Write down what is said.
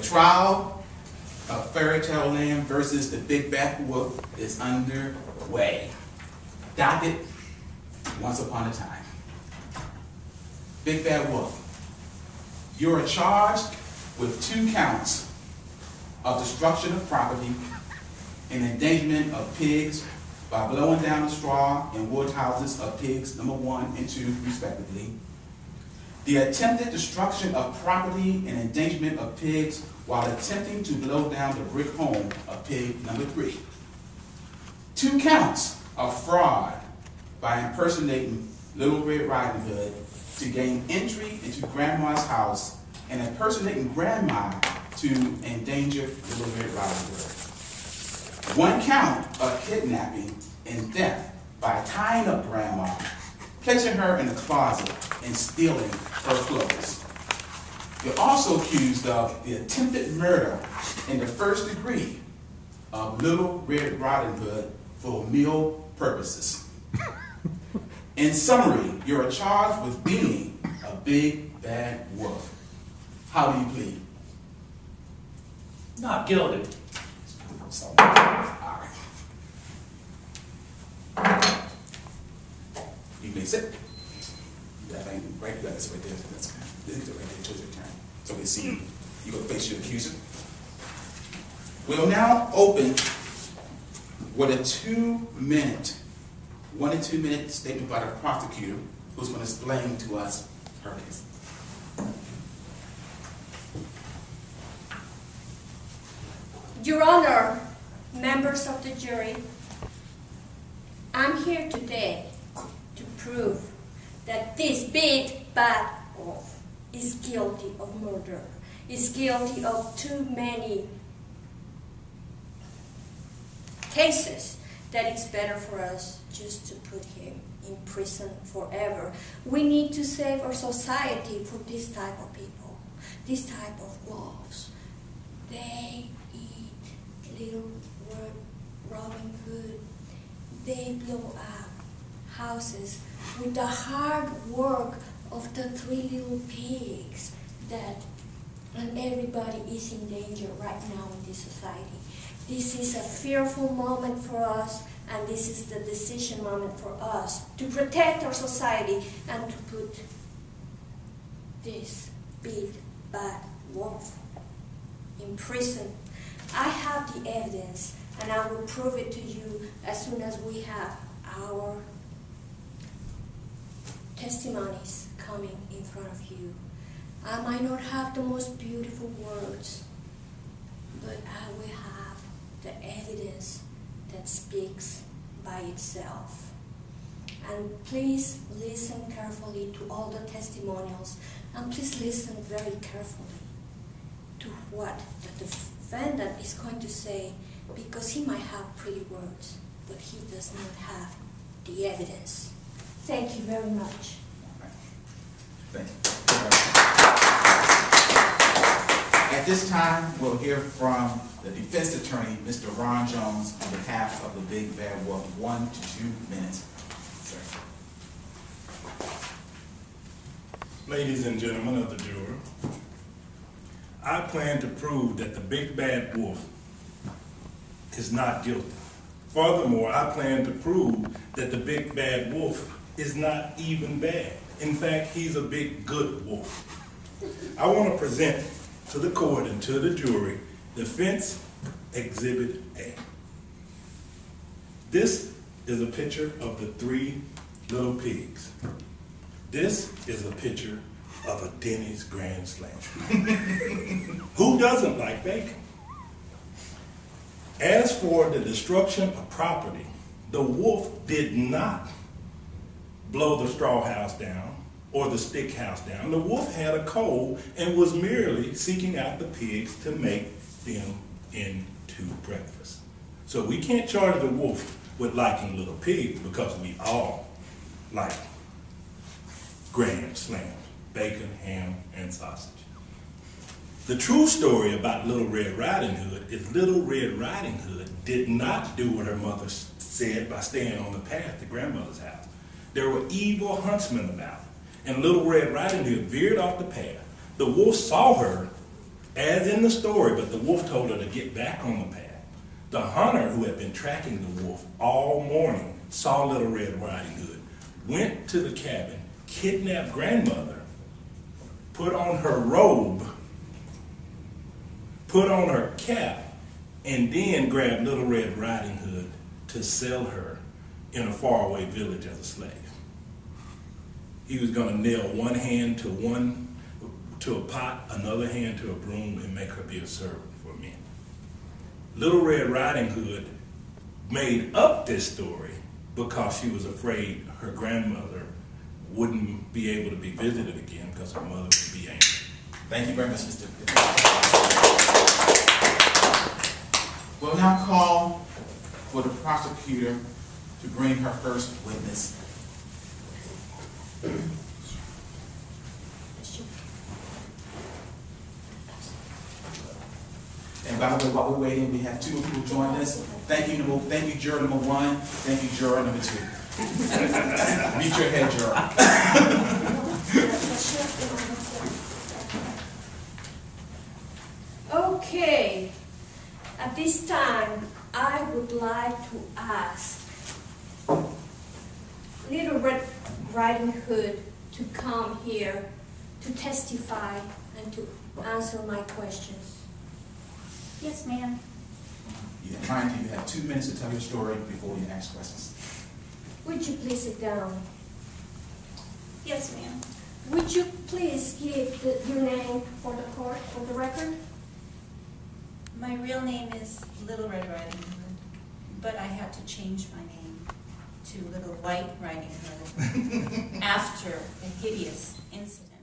trial of Fairy Tale Land versus the Big Bad Wolf is underway. Docket, once upon a time. Big Bad Wolf, you are charged with 2 counts of destruction of property and endangerment of pigs by blowing down the straw and wood houses of pigs number 1 and 2, respectively. The attempted destruction of property and endangerment of pigs while attempting to blow down the brick home of pig number 3. 2 counts of fraud by impersonating Little Red Riding Hood to gain entry into Grandma's house and impersonating Grandma to endanger Little Red Riding Hood. 1 count of kidnapping and theft by tying up Grandma, placing her in the closet, and stealing her clothes. You're also accused of the attempted murder in the 1st degree of Little Red Riding Hood for meal purposes. In summary, you're charged with being a big bad wolf. How do you plead? Not guilty. So, all right. You may sit. That ain't right. You got this right there. That's good. This is right there. Choose your turn. So we see you go face your accuser. We'll now open with a 2-minute, 1 to 2 minute statement by the prosecutor, who's going to explain to us her case. Your Honor, members of the jury, I'm here today to prove that this big bad wolf is guilty of murder, is guilty of too many cases that it's better for us just to put him in prison forever. We need to save our society from this type of people, this type of wolves. They eat Little Robin Hood. They blow up houses with the hard work of the 3 little pigs and everybody is in danger right now in this society. This is a fearful moment for us, and this is the decision moment for us to protect our society and to put this big bad wolf in prison. I have the evidence, and I will prove it to you as soon as we have our testimonies coming in front of you. I might not have the most beautiful words, but I will have the evidence that speaks by itself. And please listen carefully to all the testimonials, and please listen very carefully to what the defendant is going to say, because he might have pretty words, but he does not have the evidence. Thank you very much. Thank you. At this time, we'll hear from the defense attorney, Mr. Ron Jones, on behalf of the Big Bad Wolf. 1 to 2 minutes. Sir. Ladies and gentlemen of the jury, I plan to prove that the Big Bad Wolf is not guilty. Furthermore, I plan to prove that the Big Bad Wolf is not even bad. In fact, he's a big good wolf. I want to present to the court and to the jury Defense Exhibit A. This is a picture of the 3 little pigs. This is a picture of a Denny's Grand Slam. Who doesn't like bacon? As for the destruction of property, the wolf did not blow the straw house down or the stick house down. The wolf had a cold and was merely seeking out the pigs to make them into breakfast. So we can't charge the wolf with liking little pigs, because we all like Grand Slams, bacon, ham, and sausage. The true story about Little Red Riding Hood is Little Red Riding Hood did not do what her mother said by staying on the path to grandmother's house. There were evil huntsmen about, and Little Red Riding Hood veered off the path. The wolf saw her as in the story, but the wolf told her to get back on the path. The hunter who had been tracking the wolf all morning saw Little Red Riding Hood, went to the cabin, kidnapped grandmother, put on her robe, put on her cap, and then grabbed Little Red Riding Hood to sell her in a faraway village as a slave. He was going to nail one hand to a pot, another hand to a broom, and make her be a servant for men. Little Red Riding Hood made up this story because she was afraid her grandmother wouldn't be able to be visited again because her mother would be angry. Thank you very much, Mr. We'll now call for the prosecutor to bring her first witness. And by the way, while we're waiting, we have two people join us. Thank you, juror number one. Thank you, juror number two. Meet your head, juror. Okay. At this time, I would like to ask Little Red Riding Hood to come here to testify and to answer my questions. Yes, ma'am. Mind you, you have 2 minutes to tell your story before you ask questions. Would you please sit down? Yes, ma'am. Would you please give your name for the court, for the record? My real name is Little Red Riding Hood, but I had to change my name to Little White Riding Hood after a hideous incident.